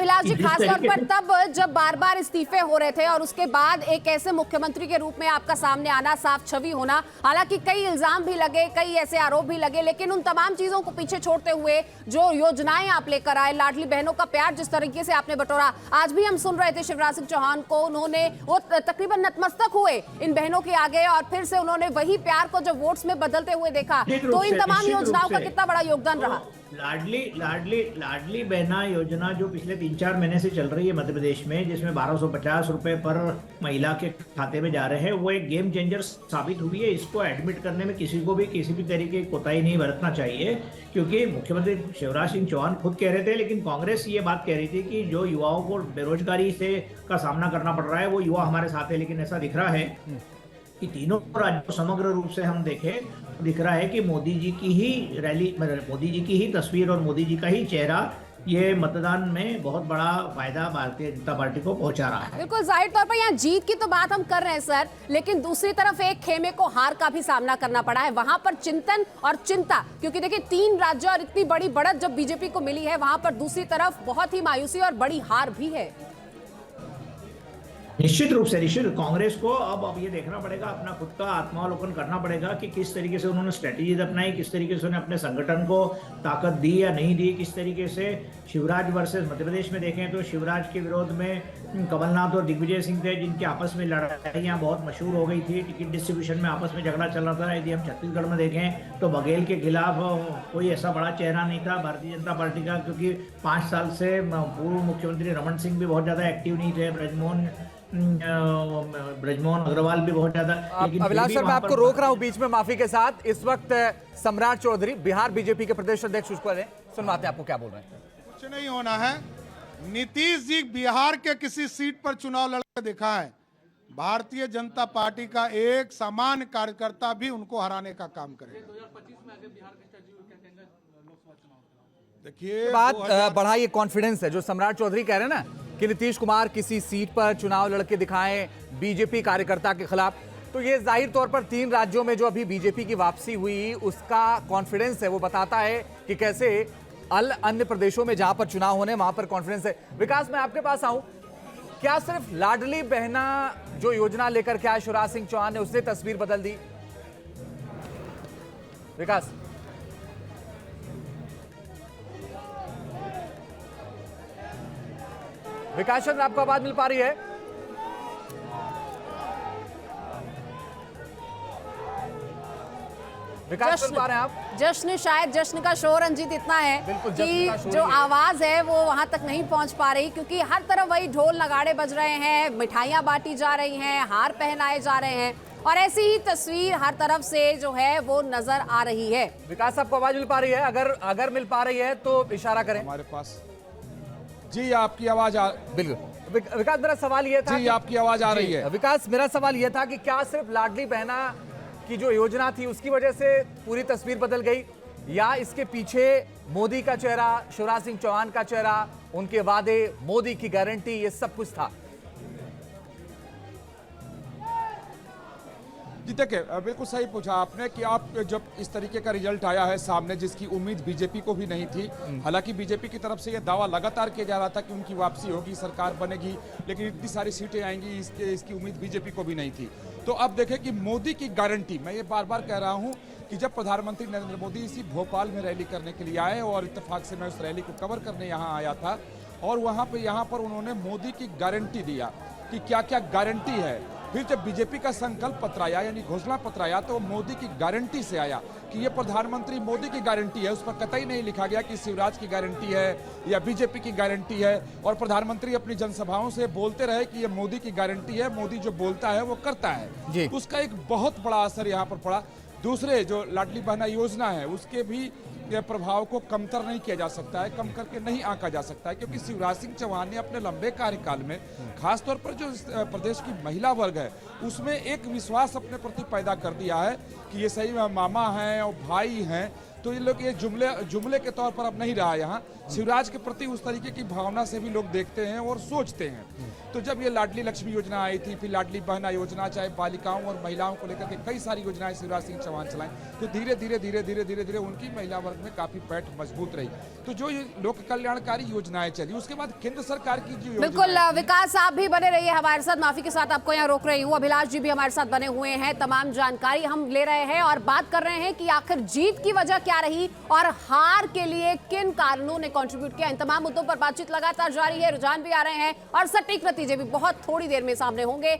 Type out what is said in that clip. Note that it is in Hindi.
अभिलाष जी, जिस खासतौर तरीके पर से तब जब बार बार इस्तीफे हो रहे थे और उसके बाद एक ऐसे मुख्यमंत्री के रूप में आपका सामने आना, साफ छवि होना, हालांकि कई इल्जाम भी लगे, कई ऐसे आरोप भी लगे, लेकिन उन तमाम चीजों को पीछे छोड़ते हुए जो योजनाएं आप लेकर आए, लाडली बहनों का प्यार जिस तरीके से आपने बटोरा, आज भी हम सुन रहे थे शिवराज सिंह चौहान को, उन्होंने वो तकरीबन नतमस्तक हुए इन बहनों के आगे और फिर से उन्होंने वही प्यार को जब वोट्स में बदलते हुए देखा, तो इन तमाम योजनाओं का कितना बड़ा योगदान रहा। लाडली बहना योजना जो पिछले 3-4 महीने से चल रही है मध्य प्रदेश में, जिसमें 1250 रुपए पर महिला के खाते में जा रहे हैं, वो एक गेम चेंजर साबित हुई है। इसको एडमिट करने में किसी को भी किसी भी तरीके की कोताही नहीं बरतना चाहिए, क्योंकि मुख्यमंत्री शिवराज सिंह चौहान खुद कह रहे थे, लेकिन कांग्रेस ये बात कह रही थी कि जो युवाओं को बेरोजगारी से का सामना करना पड़ रहा है वो युवा हमारे साथ है। लेकिन ऐसा दिख रहा है कि तीनों राज्यों समग्र रूप से हम देखें, दिख रहा है कि मोदी जी की ही रैली, मोदी जी की ही तस्वीर और मोदी जी का ही चेहरा ये मतदान में बहुत बड़ा फायदा भारतीय जनता पार्टी को पहुंचा रहा है। बिल्कुल, जाहिर तौर पर यहाँ जीत की तो बात हम कर रहे हैं सर, लेकिन दूसरी तरफ एक खेमे को हार का भी सामना करना पड़ा है। वहां पर चिंतन और चिंता, क्योंकि देखिए 3 राज्यों और इतनी बड़ी बढ़त जब बीजेपी को मिली है, वहां पर दूसरी तरफ बहुत ही मायूसी और बड़ी हार भी है। निश्चित रूप से कांग्रेस को अब ये देखना पड़ेगा, अपना खुद का आत्मावलोकन करना पड़ेगा कि किस तरीके से उन्होंने स्ट्रेटेजीज अपनाई, किस तरीके से उन्होंने अपने संगठन को ताकत दी या नहीं दी, किस तरीके से शिवराज वर्सेस मध्य प्रदेश में देखें तो शिवराज के विरोध में कमलनाथ और दिग्विजय सिंह थे, जिनकी आपस में लड़ाइयाँ बहुत मशहूर हो गई थी, टिकट डिस्ट्रीब्यूशन में आपस में झगड़ा चल रहा था। यदि हम छत्तीसगढ़ में देखें तो बघेल के खिलाफ कोई ऐसा बड़ा चेहरा नहीं था भारतीय जनता पार्टी का, क्योंकि 5 साल से पूर्व मुख्यमंत्री रमन सिंह भी बहुत ज़्यादा एक्टिव नहीं थे, ब्रजमोहन अग्रवाल भी बहुत ज्यादा। अभिलाष सर, मैं आपको रोक रहा हूं बीच में, माफी के साथ। इस वक्त सम्राट चौधरी बिहार बीजेपी के प्रदेश अध्यक्ष सुनवाते हैं आपको क्या बोल रहे हैं। कुछ नहीं होना है। नीतीश जी बिहार के किसी सीट पर चुनाव लड़कर दिखा है, भारतीय जनता पार्टी का एक सामान्य कार्यकर्ता भी उनको हराने का काम करेगा। देखिए, बात बढ़ाइए, कॉन्फिडेंस है जो सम्राट चौधरी कह रहे हैं ना कि नीतीश कुमार किसी सीट पर चुनाव लड़के दिखाएं बीजेपी कार्यकर्ता के खिलाफ, तो ये जाहिर तौर पर 3 राज्यों में जो अभी बीजेपी की वापसी हुई उसका कॉन्फिडेंस है, वो बताता है कि कैसे अन्य प्रदेशों में जहां पर चुनाव होने वहां पर कॉन्फिडेंस है। विकास, मैं आपके पास आऊं, क्या सिर्फ लाडली बहना जो योजना लेकर के आए शिवराज सिंह चौहान ने उसने तस्वीर बदल दी? विकास, विकास चंद्र, आपको आवाज मिल पा रही है? विकास सुन पा रहे हैं आप? शायद जश्न का शोर रंजीत इतना है कि जो आवाज है वो वहां तक नहीं पहुंच पा रही, क्योंकि हर तरफ वही ढोल नगाड़े बज रहे हैं, मिठाइयां बांटी जा रही हैं, हार पहनाए जा रहे हैं और ऐसी ही तस्वीर हर तरफ से जो है वो नजर आ रही है। विकास, आपको आवाज मिल पा रही है? अगर मिल पा रही है तो इशारा करें। हमारे पास जी आपकी आवाज बिल्कुल। विकास, मेरा सवाल यह था जी आपकी आवाज आ रही है। विकास, मेरा सवाल यह था कि क्या सिर्फ लाडली बहना की जो योजना थी उसकी वजह से पूरी तस्वीर बदल गई, या इसके पीछे मोदी का चेहरा, शिवराज सिंह चौहान का चेहरा, उनके वादे, मोदी की गारंटी, ये सब कुछ था? जी देखिए, बिल्कुल सही पूछा आपने कि आप जब इस तरीके का रिजल्ट आया है सामने, जिसकी उम्मीद बीजेपी को भी नहीं थी, हालांकि बीजेपी की तरफ से यह दावा लगातार किया जा रहा था कि उनकी वापसी होगी, सरकार बनेगी, लेकिन इतनी सारी सीटें आएंगी इसकी उम्मीद बीजेपी को भी नहीं थी। तो अब देखें कि मोदी की गारंटी, मैं ये बार बार कह रहा हूँ कि जब प्रधानमंत्री नरेंद्र मोदी इसी भोपाल में रैली करने के लिए आए और इत्तेफाक से मैं उस रैली को कवर करने यहाँ आया था, और यहाँ पर उन्होंने मोदी की गारंटी दिया कि क्या क्या गारंटी है। फिर जब बीजेपी का संकल्प पत्र आया, यानी घोषणा पत्र आया, तो मोदी की गारंटी से आया कि ये प्रधानमंत्री मोदी की गारंटी है। उस पर कतई नहीं लिखा गया कि शिवराज की गारंटी है या बीजेपी की गारंटी है। और प्रधानमंत्री अपनी जनसभाओं से बोलते रहे कि ये मोदी की गारंटी है, मोदी जो बोलता है वो करता है। उसका एक बहुत बड़ा असर यहाँ पर पड़ा। दूसरे जो लाडली बहना योजना है उसके भी प्रभाव को कमतर नहीं किया जा सकता है, कम करके नहीं आंका जा सकता है, क्योंकि शिवराज सिंह चौहान ने अपने लंबे कार्यकाल में खासतौर पर जो प्रदेश की महिला वर्ग है उसमें एक विश्वास अपने प्रति पैदा कर दिया है कि ये सही में मामा हैं और भाई हैं। तो ये लोग ये जुमले के तौर पर अब नहीं रहा यहाँ। शिवराज के प्रति उस तरीके की भावना से भी लोग देखते हैं और सोचते हैं। तो जब ये लाडली लक्ष्मी योजना आई थी, फिर लाडली बहना योजना, चाहे बालिकाओं और महिलाओं को लेकर के कई सारी योजनाएं शिवराज सिंह चौहान चलाएं, तो धीरे धीरे उनकी महिला वर्ग में काफी पैठ मजबूत रही। तो जो ये लोक कल्याणकारी योजनाएं चली, उसके बाद केंद्र सरकार की जो बिल्कुल विकास, आप भी बने रहिए हमारे साथ। माफी के साथ आपको यहाँ रोक रही हूँ। अभिलाष जी भी हमारे साथ बने हुए हैं। तमाम जानकारी हम ले रहे हैं और बात कर रहे हैं कि आखिर जीत की वजह क्या रही और हार के लिए किन कारणों ने कंट्रीब्यूट किया। इन तमाम मुद्दों पर बातचीत लगातार जारी है, रुझान भी आ रहे हैं और सटीक नतीजे भी बहुत थोड़ी देर में सामने होंगे।